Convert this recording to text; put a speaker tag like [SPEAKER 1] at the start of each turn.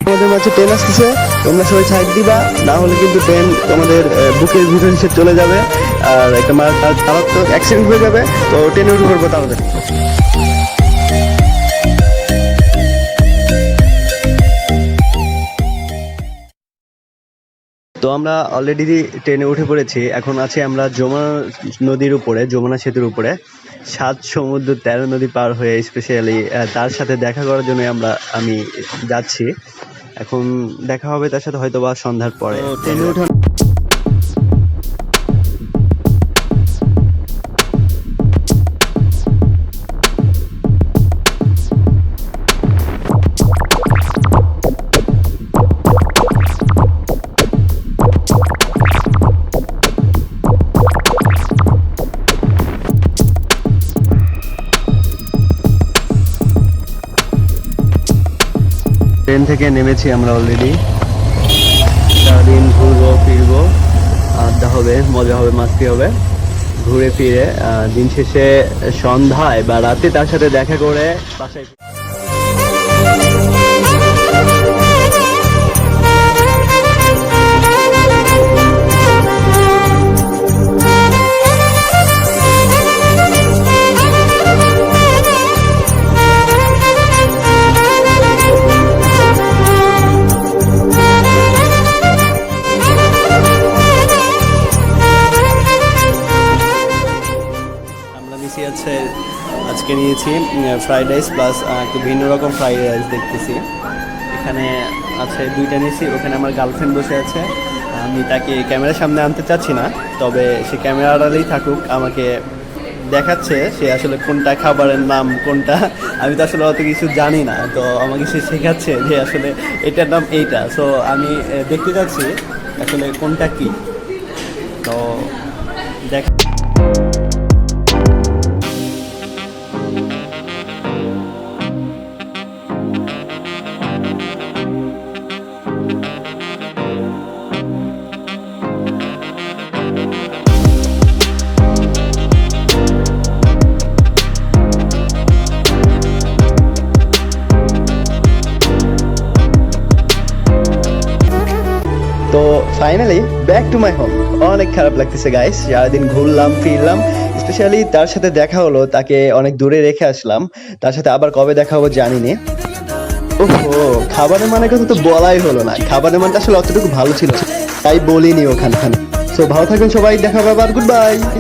[SPEAKER 1] আমাদের মাঝে ট্রেন আসতেছে, তোমরা সবাই সাইড দিবা, না হলে কিন্তু ট্রেন তোমাদের বুকের ভিতরে সে চলে যাবে আর একটা মারাত্মক অ্যাক্সিডেন্ট হয়ে যাবে। তো ট্রেনে উঠে পড়বো তাহলে। তো আমরা অলরেডি ট্রেনে উঠে পড়েছি। এখন আছি আমরা যমুনা নদীর উপরে, যমুনা সেতুর উপরে। 7 সমুদ্র 13 নদী পার হয়ে স্পেশালি তার সাথে দেখা করার জন্য আমি যাচ্ছি। এখন দেখা হবে তার সাথে হয়তো বা সন্ধ্যার পরে। ট্রেনে উঠে ট্রেন থেকে নেমেছি আমরা অলরেডি। সারাদিন ঘুরবো ফিরবো, আড্ডা হবে, মজা হবে, মাস্তি হবে, ঘুরে ফিরে দিন শেষে সন্ধ্যায় বা রাতে তার সাথে দেখা করে বাসায়। আজকে নিয়েছি ফ্রাইড রাইস প্লাস একটু ভিন্ন রকম ফ্রাইড রাইস দেখতেছি। এখানে আছে 2টা নিয়েছি। ওখানে আমার গার্লফ্রেন্ড বসে আছে, আমি তাকে ক্যামেরার সামনে আনতে চাচ্ছি না, তবে সে ক্যামেরা আড়ালেই থাকুক, আমাকে দেখাচ্ছে সে আসলে কোনটা খাবারের নাম কোনটা। আমি তো আসলে অত কিছু জানি না, তো আমাকে সে শেখাচ্ছে যে আসলে এটার নাম এইটা। সো আমি দেখতে চাচ্ছি আসলে কোনটা কি। তো দেখ তো finally back to my home. অনেক খারাপ লাগতেছে গাইস, সারাদিন ঘুরলাম ফিরলাম, স্পেশালি তার সাথে দেখা হলো, তাকে অনেক দূরে রেখে আসলাম। তার সাথে আবার কবে দেখা হবো জানি না। ওহো, খাবারের মানের কথা তো বলাই হলো না। খাবারের মানটা আসলে অতটুকু ভালো ছিল, তাই বলিনি ওখানে। সো ভালো থাকবেন সবাই, দেখা হবে আবার, গুড বাই।